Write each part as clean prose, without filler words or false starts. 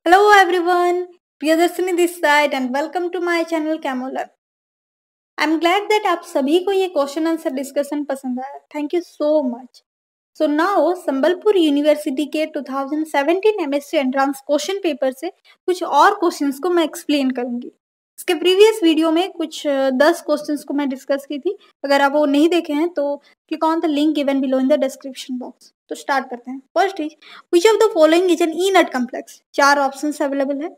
Hello everyone, Priyadarshini this side and welcome to my channel Camoler. I'm glad that आप सभी को ये question answer discussion पसंद आया. Thank you so much. So now Sambalpur university के 2017 MSc entrance question paper से कुछ और क्वेश्चंस को मैं एक्सप्लेन करूंगी. इसके प्रीवियस वीडियो में कुछ 10 क्वेश्चंस को मैं डिस्कस की थी. अगर आप वो नहीं देखे हैं तो click on the link given below in the description box. तो स्टार्ट करते हैं. First is which of the following is an inert complex. 4 options available है.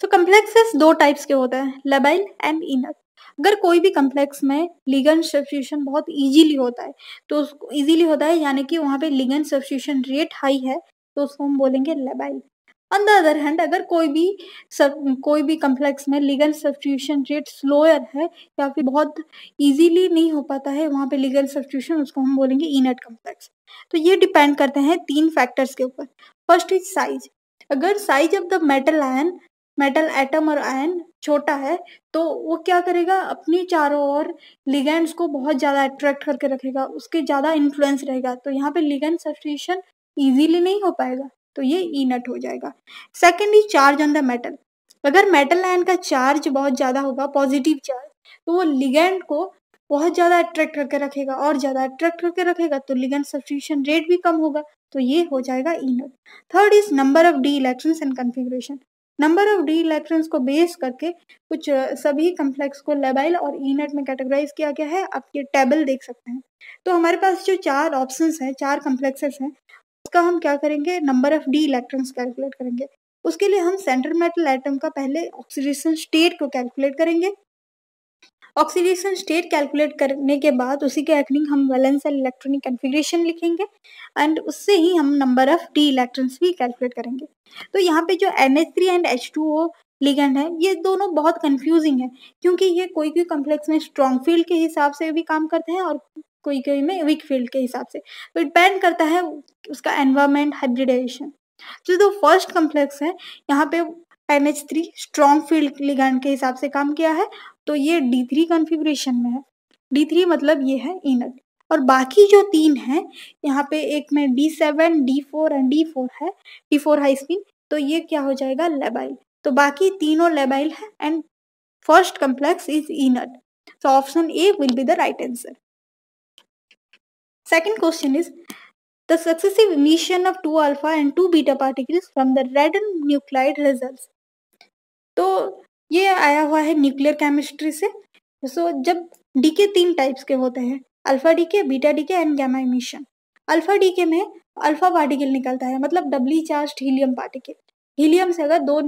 तो कम्प्लेक्सेस दो टाइप्स के होते हैं, लेबाइल एंड ई नट. अगर कोई भी कम्प्लेक्स में लिगेंड सब्स्टिट्यूशन बहुत इजीली होता है तो उसको इजीली होता है यानी कि वहाँ पे लिगेंड सब्स्टिट्यूशन रेट हाई है तो उसको हम बोलेंगे labile. On the other hand अगर कोई भी कम्प्लेक्स में लिगेंड सब्स्टिट्यूशन रेट स्लोअर है या फिर बहुत इजीली नहीं हो पाता है वहाँ पे लिगेंड सब्स्टिट्यूशन, उसको हम बोलेंगे ई नट कम्प्लेक्स. तो ये डिपेंड करते हैं 3 फैक्टर्स के ऊपर. First is size. अगर size of the metal atom और आयन छोटा है तो वो क्या करेगा, अपनी चारों ओर लिगेंड्स को बहुत ज्यादा अट्रैक्ट करके रखेगा, उसके ज्यादा इन्फ्लुएंस रहेगा, तो यहाँ पे लिगेंड सब्स्टिट्यूशन इजीली नहीं हो पाएगा, तो ये ई नट हो जाएगा. Second is charge on the metal. अगर मेटल आयन का चार्ज बहुत ज्यादा होगा, पॉजिटिव चार्ज, तो वो लिगेंड को बहुत ज्यादा अट्रैक्ट करके रखेगा और ज्यादा अट्रैक्ट करके रखेगा तो लिगेंड सब्स्टिट्यूशन रेट भी कम होगा, तो ये हो जाएगा E naught. Third is number of d electrons and configuration. Number of d electrons को बेस करके कुछ सभी कम्प्लेक्स को लेबाइल और ई नट में कैटेगराइज किया गया है. आप ये टेबल देख सकते हैं. तो हमारे पास जो 4 ऑप्शंस हैं, 4 कम्प्लेक्सेस हैं, उसका हम क्या करेंगे, number of d electrons calculate करेंगे. उसके लिए हम सेंट्रल मेटल एटम का पहले ऑक्सीडेशन स्टेट को कैलकुलेट करेंगे. ऑक्सीडेशन स्टेट कैलकुलेट करने के बाद उसी के अकॉर्डिंग हम वैलेंस एंड इलेक्ट्रॉनिक कन्फिग्रेशन लिखेंगे एंड उससे ही हम नंबर ऑफ डी इलेक्ट्रॉन्स भी कैलकुलेट करेंगे. तो यहाँ पे जो NH3 एंड H2O लिगेंड है ये दोनों बहुत कंफ्यूजिंग है क्योंकि ये कोई कोई कम्प्लेक्स में स्ट्रॉन्ग फील्ड के हिसाब से भी काम करते हैं और कोई कोई में वीक फील्ड के हिसाब से. तो डिपेंड करता है उसका एनवायरमेंट, हाइब्रिडाइजेशन. जो फर्स्ट कम्प्लेक्स है यहाँ पे NH3 स्ट्रॉन्ग फील्ड लिगेंड के हिसाब से काम किया है तो ये D3 कॉन्फ़िगरेशन में है. D3 मतलब ये है ई नट. और बाकी जो 3 हैं यहाँ पे एक में D7, D4 एंड D4 है, D4 हाई स्पिन, तो ये क्या हो जाएगा, लेबाइल. तो बाकी तीनों लेबाइल है and first complex is inert. So option A will be the right answer. Second question is the successive emission of 2 alpha and 2 beta particles from the radionuclide results. तो ये आया हुआ है nuclear chemistry से. सो जब DK 3 types के होते हैं, alpha decay, beta decay and gamma emission. Alpha decay में अल्फा पार्टिकल निकलता है, मतलब डबली चार्ज हीलियम पार्टिकल. हीलियम से अगर 2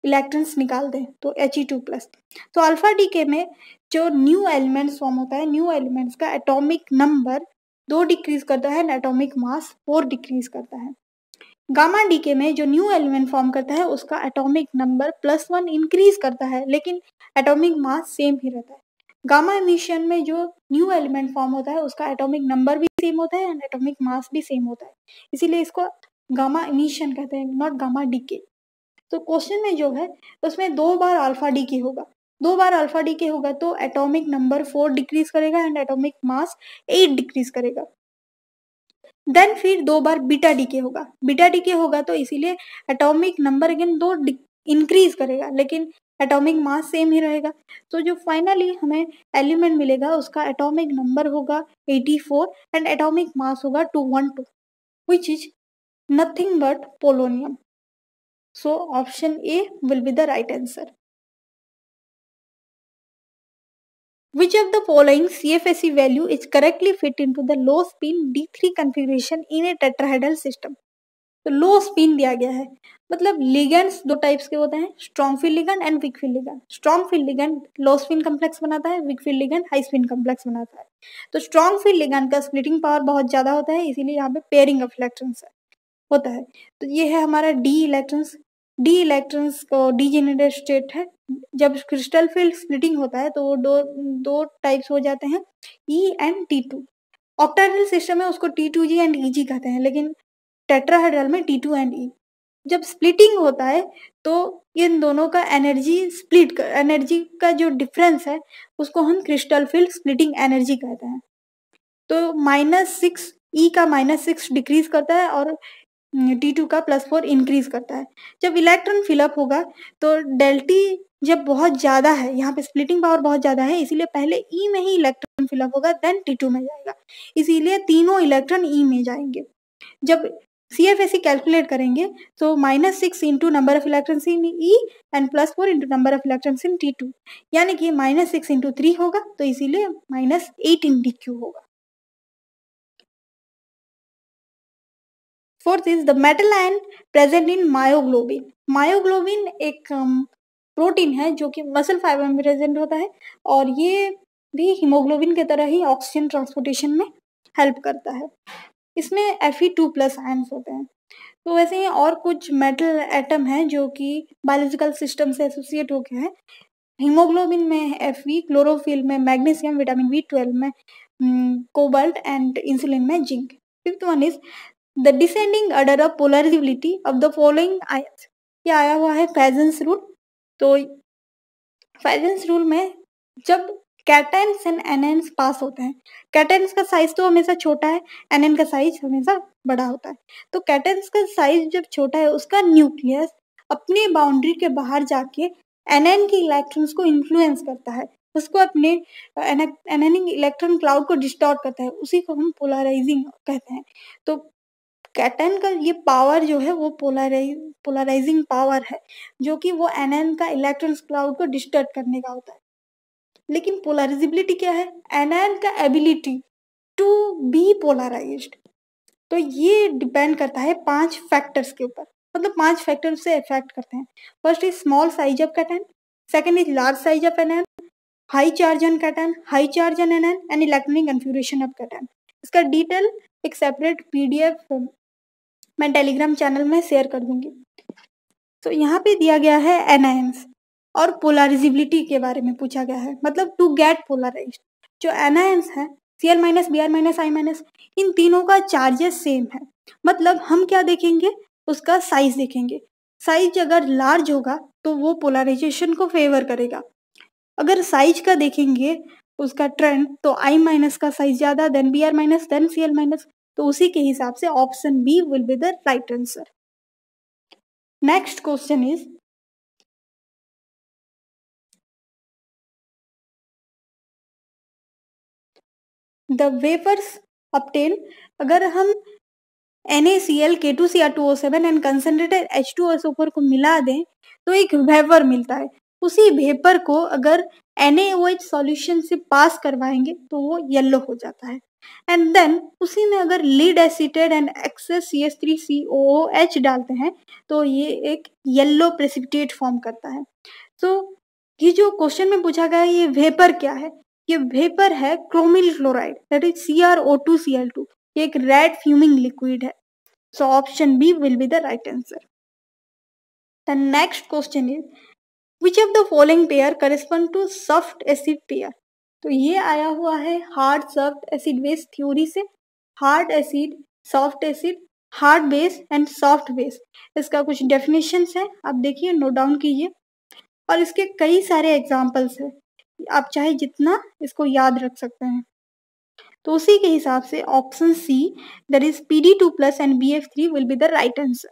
इलेक्ट्रॉन्स निकाल दें तो He2+. तो अल्फा डीके में जो न्यू एलिमेंट्स फॉर्म होता है, न्यू एलिमेंट्स का एटॉमिक नंबर 2 डिक्रीज करता है एंड एटॉमिक मास 4 डिक्रीज करता है. गामा डीके में जो न्यू एलिमेंट फॉर्म करता है उसका एटॉमिक नंबर +1 इंक्रीज करता है लेकिन एटॉमिक मास सेम ही रहता है. गामा इमिशन में जो न्यू एलिमेंट फॉर्म होता है उसका एटॉमिक नंबर भी सेम होता है एंड एटॉमिक मास भी सेम होता है, इसीलिए इसको गामा इमिशन कहते हैं, नॉट गामा डीके. तो क्वेश्चन में जो है उसमें 2 बार अल्फा डीके होगा. 2 बार अल्फा डीके होगा तो एटॉमिक नंबर 4 डिक्रीज करेगा एंड एटॉमिक मास 8 डिक्रीज करेगा. देन फिर 2 बार बीटा डीके होगा. बीटा डीके होगा तो इसीलिए एटॉमिक नंबर अगेन 2 इंक्रीज करेगा लेकिन एटॉमिक मास सेम ही रहेगा. तो जो फाइनली हमें एलिमेंट मिलेगा उसका एटॉमिक नंबर होगा 84 एंड एटॉमिक मास होगा 212 which is nothing but polonium. So option A will be the right answer. Which of the following CFSE value is correctly fit into the low spin D3 configuration in a tetrahedral system? तो लो spin दिया गया है, मतलब ligands 2 types के होते हैं, strong field ligand and weak field ligand. Strong field ligand low spin complex बनाता है, weak field ligand high spin complex बनाता है. तो स्ट्रॉन्ग फील्ड लिगेंड का स्प्लिटिंग पावर बहुत ज्यादा होता है, इसीलिए यहाँ पे पेयरिंग ऑफ इलेक्ट्रॉन्स होता है. तो ये है हमारा डी इलेक्ट्रॉन्स. डी इलेक्ट्रॉन्स को डीजेनरेट स्टेट है. जब क्रिस्टल फील्ड स्प्लिटिंग होता है तो दो टाइप्स हो जाते हैं, E and T2. Octahedral system में उसको T2G एंड EG कहते हैं लेकिन टेट्राहेड्रल में T2 एंड E. जब स्प्लिटिंग होता है तो इन दोनों का एनर्जी का जो डिफरेंस है उसको हम क्रिस्टल फील्ड स्प्लिटिंग एनर्जी कहते हैं. तो -6 E का -6 डिक्रीज करता है और T2 का +4 इंक्रीज करता है। जब इलेक्ट्रॉन फिलअप होगा तो डेल्टी जब बहुत ज़्यादा है, यहाँ पे स्प्लिटिंग पावर बहुत ज़्यादा है, इसीलिए पहले ई में ही इलेक्ट्रॉन फिलअप होगा, देन T2 में जाएगा, इसीलिए तीनों इलेक्ट्रॉन ई में जाएंगे। जब CFSE कैलकुलेट करेंगे तो -6 into number of electrons in E and +4 into number of electrons in T2, यानी कि -6 इंटू 3 होगा, तो इसीलिए -8 इन DQ होगा। Fourth is the metal ion present in myoglobin. Myoglobin एक प्रोटीन है जो कि मसल फाइबर में प्रेजेंट होता है, और ये भी हीमोग्लोबिन के तरह ही ऑक्सीजन ट्रांसपोर्टेशन में हेल्प करता है। इसमें Fe2+ आयन्स होते हैं। तो वैसे ही और कुछ मेटल एटम हैं जो कि बायोलॉजिकल सिस्टम से एसोसिएट हो गए हैं। हीमोग्लोबिन में Fe, क्लोरोफिल में मैग्नीशियम, विटामिन B12 में कोबाल्ट एंड इंसुलिन में zinc. Fifth one is the descending order of polarisability of the following ions. ये आया हुआ है फेजेंस रूल। तो फेजेंस रूल में जब कैटायंस एंड एनायंस पास होते हैं, कैटायंस का साइज तो हमेशा छोटा है, एनायन का साइज हमेशा बड़ा होता है। तो कैटायंस का साइज जब छोटा है, उसका न्यूक्लियस अपनी बाउंड्री के बाहर जाके एनायन के इलेक्ट्रॉन्स को इन्फ्लुएंस करता है, उसको अपने एनायनिक इलेक्ट्रॉन क्लाउड को डिस्टॉर्ट करता है, उसी को हम पोलराइजिंग कहते हैं। तो कैटायन का ये पावर जो है वो पोलराइजिंग पावर है, जो कि वो एनायन का इलेक्ट्रॉन क्लाउड को डिस्टर्ब करने का होता है। लेकिन पोलराइजेबिलिटी क्या है? एनायन का एबिलिटी टू बी पोलराइज्ड। तो ये डिपेंड करता है 5 फैक्टर्स के ऊपर, मतलब 5 फैक्टर से इफेक्ट करते हैं। First is small size of cation, second is large size of anion, high charge on cation, high charge on anion and electronic configuration of cation. इसका डिटेल एक सेपरेट PDF मैं Telegram channel में share कर दूंगी। तो यहाँ पे दिया गया है एनायंस और पोलराइजेबिलिटी के बारे में पूछा गया है, मतलब टू गेट पोलराइज्ड। जो एनायंस है Cl-, Br-, I-, इन तीनों का चार्जेस सेम है। मतलब हम क्या देखेंगे, उसका साइज देखेंगे। साइज अगर लार्ज होगा तो वो पोलराइजेशन को फेवर करेगा। अगर साइज का देखेंगे उसका ट्रेंड, तो I- का साइज ज्यादा, देन Br-, देन Cl-, तो उसी के हिसाब से option B will be the right answer. Next question is the vapours obtain. अगर हम NaCl, K2Cr2O7 and concentrated H2SO4 को मिला दें तो एक वेपर मिलता है। उसी वेपर को अगर NaOH सॉल्यूशन से पास करवाएंगे तो वो येलो हो जाता है। एंड देन उसी में अगर lead acetate and access CH3COOH डालते हैं तो ये एक येलो प्रेसिपिटेट फॉर्म करता है। तो ये जो क्वेश्चन में पूछा गया है, ये वेपर क्या है? ये वेपर है chromyl chloride, that is CrO2Cl2। ये एक रेड फ्यूमिंग लिक्विड है। So option B will be the right answer. The next question is which of the following pair correspond to soft acid pair. तो ये आया हुआ है hard soft acid base theory से। Hard acid, soft acid, hard base and soft base, इसका कुछ definitions है, आप देखिए, नोट डाउन कीजिए। और इसके कई सारे एग्जाम्पल्स हैं, आप चाहे जितना इसको याद रख सकते हैं। तो उसी के हिसाब से option C, that is Pd2+ and BF3 will be the right answer.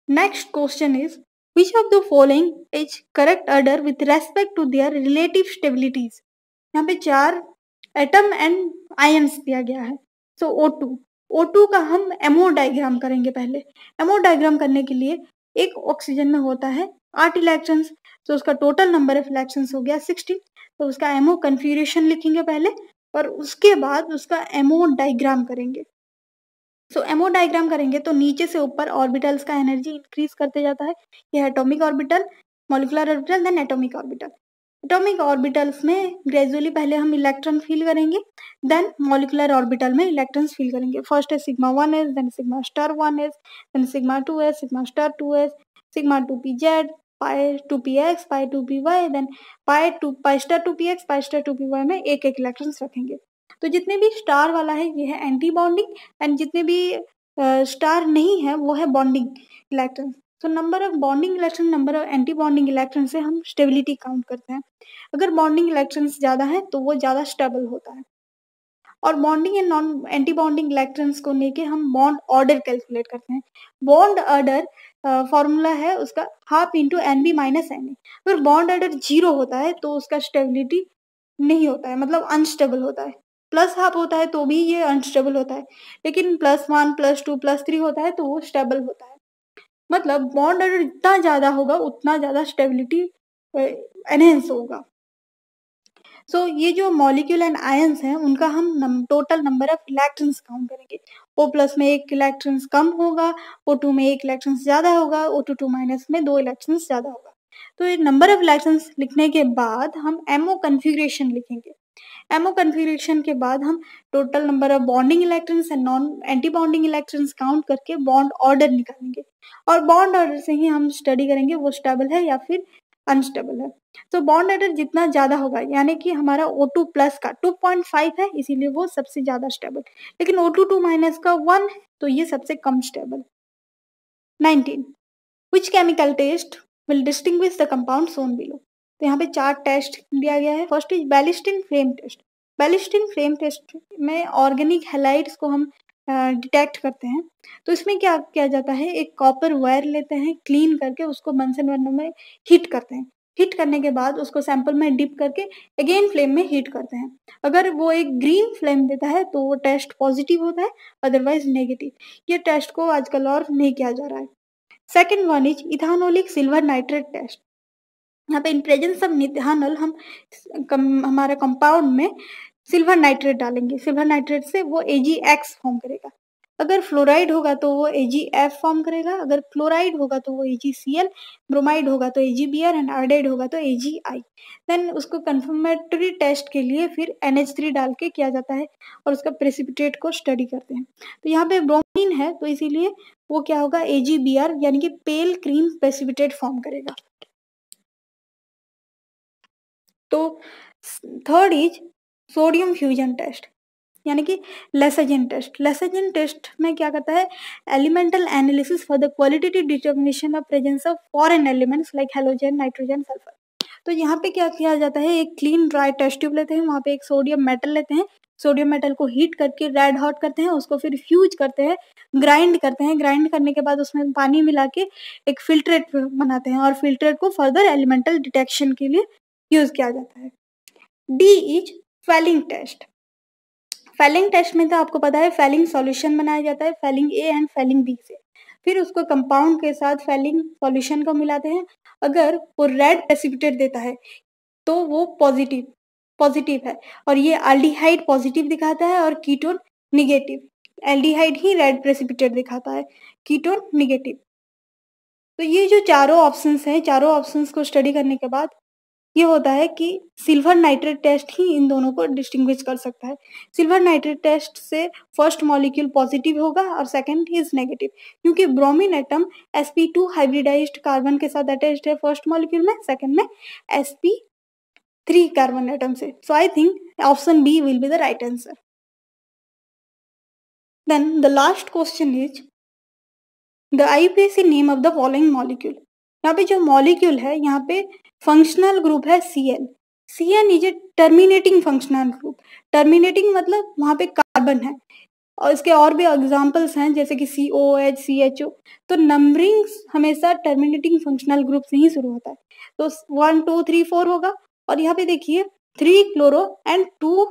Next question is which of the following is correct order with respect to their relative stabilities. यहाँ पे 4 एटम एंड आयंस दिया गया है। सो O2 का हम ammo diagram करेंगे। पहले ammo diagram करने के लिए एक ऑक्सीजन में होता है 8 इलेक्ट्रॉन्स, तो उसका टोटल नंबर ऑफ इलेक्ट्रॉन्स हो गया 16। तो उसका एमओ कन्फिग्रेशन लिखेंगे पहले, और उसके बाद उसका एमओ डायग्राम करेंगे। सो एमओ डायग्राम करेंगे तो नीचे से ऊपर ऑर्बिटल्स का एनर्जी इंक्रीज करते जाता है। यह atomic orbital, molecular orbital, then atomic orbital. Atomic orbitals में ग्रेजुअली पहले हम इलेक्ट्रॉन फील करेंगे, देन मॉलिक्यूलर ऑर्बिटल में इलेक्ट्रॉन्स फील करेंगे। फर्स्ट है σ1s, then σ*1s, then σ2s, σ*2s, σ2pz, π2px, π2py, then π*2px, π*2py में एक एक इलेक्ट्रॉन्स रखेंगे। तो जितने भी स्टार वाला है ये है एंटी बॉन्डिंग, एंड जितने भी स्टार नहीं है वो है बॉन्डिंग इलेक्ट्रॉन। तो number of bonding electron, number of anti bonding electron से हम स्टेबिलिटी काउंट करते हैं। अगर बॉन्डिंग इलेक्ट्रॉन्स ज़्यादा है तो वो ज़्यादा स्टेबल होता है। और bonding and non anti bonding electrons को लेके हम बॉन्ड ऑर्डर कैलकुलेट करते हैं। बॉन्ड ऑर्डर फॉर्मूला है उसका half into N B minus N A. अगर बॉन्ड ऑर्डर 0 होता है तो उसका स्टेबिलिटी नहीं होता है, मतलब अनस्टेबल होता है। प्लस हाफ होता है तो भी ये अनस्टेबल होता है, लेकिन +1 +2 +3 होता है तो वो स्टेबल होता है। मतलब बॉन्ड ऑर्डर जितना ज्यादा होगा उतना ज्यादा स्टेबिलिटी एनहेंस होगा। सो ये जो मॉलिक्यूल एंड आयंस हैं उनका हम total number of electrons count करेंगे। O+ में 1 इलेक्ट्रॉन्स कम होगा, O2 में 1 इलेक्ट्रॉन्स ज्यादा होगा, O2 माइनस में 2 इलेक्ट्रॉन्स ज्यादा होगा। तो ये नंबर ऑफ इलेक्ट्रॉन्स लिखने के बाद हम MO कन्फिग्रेशन लिखेंगे। MO कन्फिग्रेशन के बाद हम total number of bonding electrons and non anti bonding electrons count करके बॉन्ड ऑर्डर निकालेंगे, और बॉन्ड ऑर्डर से ही हम स्टडी करेंगे वो स्टेबल है या फिर अनस्टेबल है। तो बॉन्ड ऑर्डर जितना ज्यादा होगा, यानी कि हमारा O2+ का 2.5 है इसीलिए वो सबसे ज्यादा स्टेबल, लेकिन O2 माइनस का 1 है तो ये सबसे कम stable. 19 which chemical test will distinguish the compound shown below. तो यहाँ पे 4 टेस्ट दिया गया है। First is Beilstein flame test. Beilstein flame test में ऑर्गेनिक हैलाइड्स को हम डिटेक्ट करते हैं। तो इसमें क्या किया जाता है, एक कॉपर वायर लेते हैं, क्लीन करके उसको बंसन बर्नर में हीट करते हैं। हीट करने के बाद उसको सैंपल में डिप करके अगेन फ्लेम में हीट करते हैं। अगर वो एक ग्रीन फ्लेम देता है तो वो टेस्ट पॉजिटिव होता है, अदरवाइज नेगेटिव। ये टेस्ट को आजकल और नहीं किया जा रहा है। Second one is ethanolic silver nitrate test. यहाँ पे इन प्रेजेंस ऑफ इथानॉल हम हमारे कंपाउंड में सिल्वर नाइट्रेट डालेंगे। सिल्वर नाइट्रेट से वो AgX फॉर्म करेगा। अगर फ्लोराइड होगा तो वो AgF फॉर्म करेगा, अगर क्लोराइड होगा तो वो AgCl, ब्रोमाइड होगा तो AgBr एंड आयोडाइड होगा तो AgI। देन उसको कंफर्मेटरी टेस्ट के लिए फिर NH3 डाल के किया जाता है और उसका प्रेसिपिटेट को स्टडी करते हैं। तो यहाँ पे ब्रोमीन है तो इसीलिए वो क्या होगा, AgBr यानी कि पेल क्रीम प्रेसिपिटेट फॉर्म करेगा। तो third is sodium fusion test, यानी कि लेसर्जन टेस्ट। लेसर्जन टेस्ट में क्या करता है, elemental analysis for the qualitative determination of presence of foreign elements like halogen, nitrogen, sulphur. तो यहाँ पे क्या किया जाता है, एक क्लीन ड्राई टेस्ट ट्यूब लेते हैं, वहाँ पे एक सोडियम मेटल लेते हैं, सोडियम मेटल को हीट करके रेड हॉट करते हैं, उसको फिर फ्यूज करते हैं, ग्राइंड करते हैं। ग्राइंड करने के बाद उसमें पानी मिला के एक फिल्ट्रेट बनाते हैं और फिल्ट्रेट को फर्दर एलिमेंटल डिटेक्शन के लिए यूज किया जाता है। D is Fehling test. Fehling test में तो आपको पता है फेलिंग सॉल्यूशन बनाया जाता है, Fehling A and Fehling B से, फिर उसको कंपाउंड के साथ फेलिंग सॉल्यूशन को मिलाते हैं। अगर वो रेड प्रेसिपिटेट देता है तो वो पॉजिटिव है, और ये एल्डिहाइड पॉजिटिव दिखाता है और कीटोन निगेटिव। एल्डिहाइड ही रेड प्रेसिपिटेट दिखाता है, कीटोन निगेटिव। तो ये जो चारों ऑप्शंस हैं, चारों ऑप्शंस को स्टडी करने के बाद ये होता है कि सिल्वर नाइट्रेट टेस्ट ही इन दोनों को डिस्टिंग्विश कर सकता है। सिल्वर नाइट्रेट टेस्ट से फर्स्ट मॉलिक्यूल पॉजिटिव होगा और सेकंड इज नेगेटिव, क्योंकि bromine atom sp2 hybridised carbon के साथ अटैच्ड है फर्स्ट मॉलिक्यूल में, सेकंड में sp3 कार्बन एटम से। So I think option B will be the right answer. Then the last question is the IUPAC name of the following molecule. यहाँ पे जो molecule है, यहाँ पे फंक्शनल ग्रुप है Cn। Cn is a terminating functional group. Terminating मतलब वहाँ पे कार्बन है, और इसके और भी एग्जांपल्स हैं जैसे कि COH, CHO। तो नंबरिंग हमेशा टर्मिनेटिंग फंक्शनल ग्रुप से ही शुरू होता है। तो 1 2 3 4 होगा, और यहाँ पे देखिए 3 क्लोरो एंड 2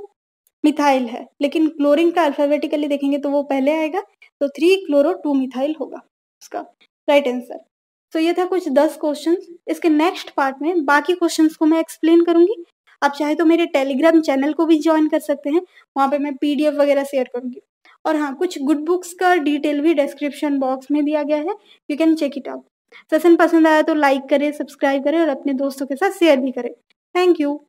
मिथाइल है, लेकिन क्लोरीन का अल्फाबेटिकली देखेंगे तो वो पहले आएगा, तो 3 क्लोरो 2 मिथाइल होगा इसका राइट आंसर। तो ये था कुछ 10 क्वेश्चंस। इसके नेक्स्ट पार्ट में बाकी क्वेश्चंस को मैं एक्सप्लेन करूंगी। आप चाहे तो मेरे टेलीग्राम चैनल को भी ज्वाइन कर सकते हैं, वहाँ पे मैं PDF वगैरह शेयर करूंगी। और हाँ, कुछ गुड बुक्स का डिटेल भी डिस्क्रिप्शन बॉक्स में दिया गया है, you can check it out. Session पसंद आया तो लाइक करें, सब्सक्राइब करें और अपने दोस्तों के साथ शेयर भी करें। Thank you.